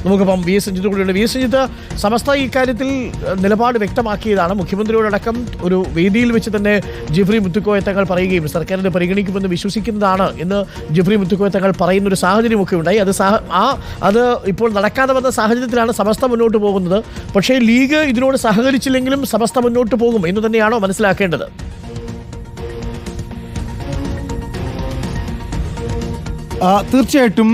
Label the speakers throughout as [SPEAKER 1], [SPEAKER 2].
[SPEAKER 1] നമുക്കിപ്പം V S Ranjith കൂടിയുണ്ട്. V S Ranjith, സമസ്ത ഇക്കാര്യത്തിൽ നിലപാട് വ്യക്തമാക്കിയതാണ്. മുഖ്യമന്ത്രിയോടക്കം ഒരു വേദിയിൽ വെച്ച് തന്നെ ജിഫ്രി മുത്തുക്കോയ തങ്ങൾ പറയുകയും സർക്കാരിനെ പരിഗണിക്കുമെന്ന് വിശ്വസിക്കുന്നതാണ് എന്ന് ജിഫ്രി മുത്തുക്കോയ തങ്ങൾ പറയുന്ന ഒരു സാഹചര്യമൊക്കെ ഉണ്ടായി. അത് ഇപ്പോൾ നടക്കാതെ വന്ന സാഹചര്യത്തിലാണ് സമസ്ത മുന്നോട്ട് പോകുന്നത്. പക്ഷേ ലീഗ് ഇതിനോട് സഹകരിച്ചില്ലെങ്കിലും സമസ്ത മുന്നോട്ട് പോകും എന്ന് തന്നെയാണോ മനസ്സിലാക്കേണ്ടത്?
[SPEAKER 2] തീർച്ചയായിട്ടും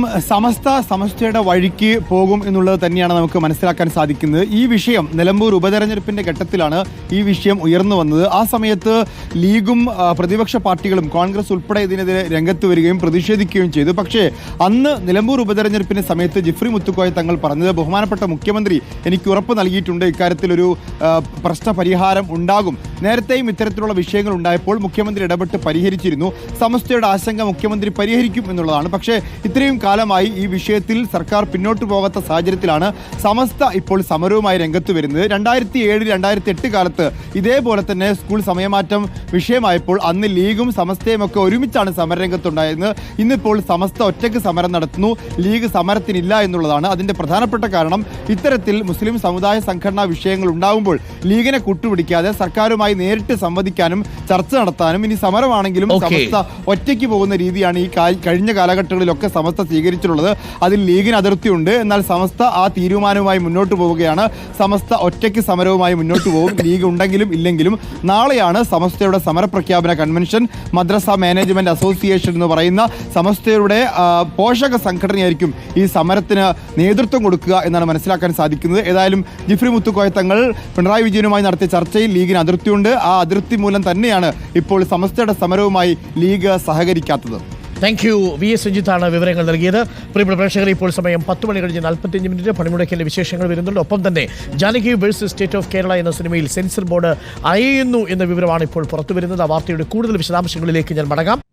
[SPEAKER 2] സമസ്തയുടെ വഴിക്ക് പോകും എന്നുള്ളത് തന്നെയാണ് നമുക്ക് മനസ്സിലാക്കാൻ സാധിക്കുന്നത്. ഈ വിഷയം നിലമ്പൂർ ഉപതെരഞ്ഞെടുപ്പിന്റെ ഘട്ടത്തിലാണ് ഈ വിഷയം ഉയർന്നു വന്നത്. ആ സമയത്ത് ലീഗും പ്രതിപക്ഷ പാർട്ടികളും കോൺഗ്രസ് ഉൾപ്പെടെ ഇതിനെതിരെ രംഗത്ത് വരികയും പ്രതിഷേധിക്കുകയും ചെയ്തു. പക്ഷേ അന്ന് നിലമ്പൂർ ഉപതെരഞ്ഞെടുപ്പിന്റെ സമയത്ത് ജിഫ്രി മുത്തുക്കോയ തങ്ങൾ പറഞ്ഞത്, ബഹുമാനപ്പെട്ട മുഖ്യമന്ത്രി എനിക്ക് ഉറപ്പ് നൽകിയിട്ടുണ്ട് ഇക്കാര്യത്തിലൊരു പ്രശ്ന പരിഹാരം ഉണ്ടാകും. നേരത്തെയും ഇത്തരത്തിലുള്ള വിഷയങ്ങൾ ഉണ്ടായപ്പോൾ മുഖ്യമന്ത്രി ഇടപെട്ട് പരിഹരിച്ചിരുന്നു. സമസ്തയുടെ ആശങ്ക മുഖ്യമന്ത്രി പരിഹരിക്കും എന്നുള്ളതാണ്. പക്ഷേ ഇത്രയും കാലമായി ഈ വിഷയത്തിൽ സർക്കാർ പിന്നോട്ട് പോകാത്ത സാഹചര്യത്തിലാണ് സമസ്ത ഇപ്പോൾ സമരവുമായി രംഗത്ത് വരുന്നത്. 2007-2008 കാലത്ത് ഇതേപോലെ തന്നെ സ്കൂൾ സമയമാറ്റം വിഷയമായപ്പോൾ അന്ന് ലീഗും സമസ്തയും ഒക്കെ ഒരുമിച്ചാണ് സമരരംഗത്തുണ്ടായിരുന്നത്. ഇന്നിപ്പോൾ സമസ്ത ഒറ്റയ്ക്ക് സമരം നടത്തുന്നു, ലീഗ് സമരത്തിനില്ല എന്നുള്ളതാണ്. അതിന്റെ പ്രധാനപ്പെട്ട കാരണം ഇത്തരത്തിൽ മുസ്ലിം സമുദായ സംഘടനാ വിഷയങ്ങൾ ഉണ്ടാകുമ്പോൾ ലീഗിനെ കൂട്ടുപിടിക്കാതെ സർക്കാരുമായി നേരിട്ട് സംവദിക്കാനും ചർച്ച നടത്താനും, ഇനി സമരമാണെങ്കിലും സമസ്ത ഒറ്റയ്ക്ക് പോകുന്ന രീതിയാണ് ഈ കഴിഞ്ഞ കാലഘട്ടങ്ങളിലൊക്കെ സമസ്ത സ്വീകരിച്ചിട്ടുള്ളത്. അതിൽ ലീഗിന് അതിർത്തിയുണ്ട്. എന്നാൽ സമസ്ത ആ തീരുമാനവുമായി മുന്നോട്ട് പോവുകയാണ്. സമസ്ത ഒറ്റയ്ക്ക് സമരവുമായി മുന്നോട്ട് പോകും, ലീഗ് ഉണ്ടെങ്കിലും ഇല്ലെങ്കിലും. നാളെയാണ് സമസ്തയുടെ സമരപ്രഖ്യാപന കൺവെൻഷൻ. മദ്രസ മാനേജ്മെന്റ് അസോസിയേഷൻ എന്ന് പറയുന്ന സമസ്തയുടെ പോഷക സംഘടനയായിരിക്കും ഈ സമരത്തിന് നേതൃത്വം കൊടുക്കുക എന്നാണ് മനസ്സിലാക്കാൻ സാധിക്കുന്നത്. ഏതായാലും ജിഫ്രി മുത്തുക്കോയ തങ്ങൾ പിണറായി വിജയനുമായി നടത്തിയ ചർച്ചയിൽ ലീഗിന് അതിർത്തിയുണ്ട്. ആ അതിർത്തി മൂലം തന്നെയാണ് ഇപ്പോൾ സമസ്തയുടെ സമരവുമായി ലീഗ് സഹകരിക്കാത്തത്.
[SPEAKER 1] Thank you. വി എസ് രഞ്ജിത്താണ് വിവരങ്ങൾ നൽകിയത്. പ്രിയപ്പെട്ട പ്രേക്ഷകർ, ഇപ്പോൾ സമയം 10 മണി കഴിഞ്ഞ് 45 മിനിറ്റ്. പണിമുടക്കിന്റെ വിശേഷങ്ങൾ വരുന്നുണ്ട്. ഒപ്പം തന്നെ Janaki versus state of Kerala എന്ന സിനിമയിൽ സെൻസർ ബോർഡ് അയയുന്നു എന്ന വിവരമാണ് ഇപ്പോൾ പുറത്തു വരുന്നത്. ആ വാർത്തയുടെ കൂടുതൽ വിശദാംശങ്ങളിലേക്ക് ഞാൻ മടങ്ങാം.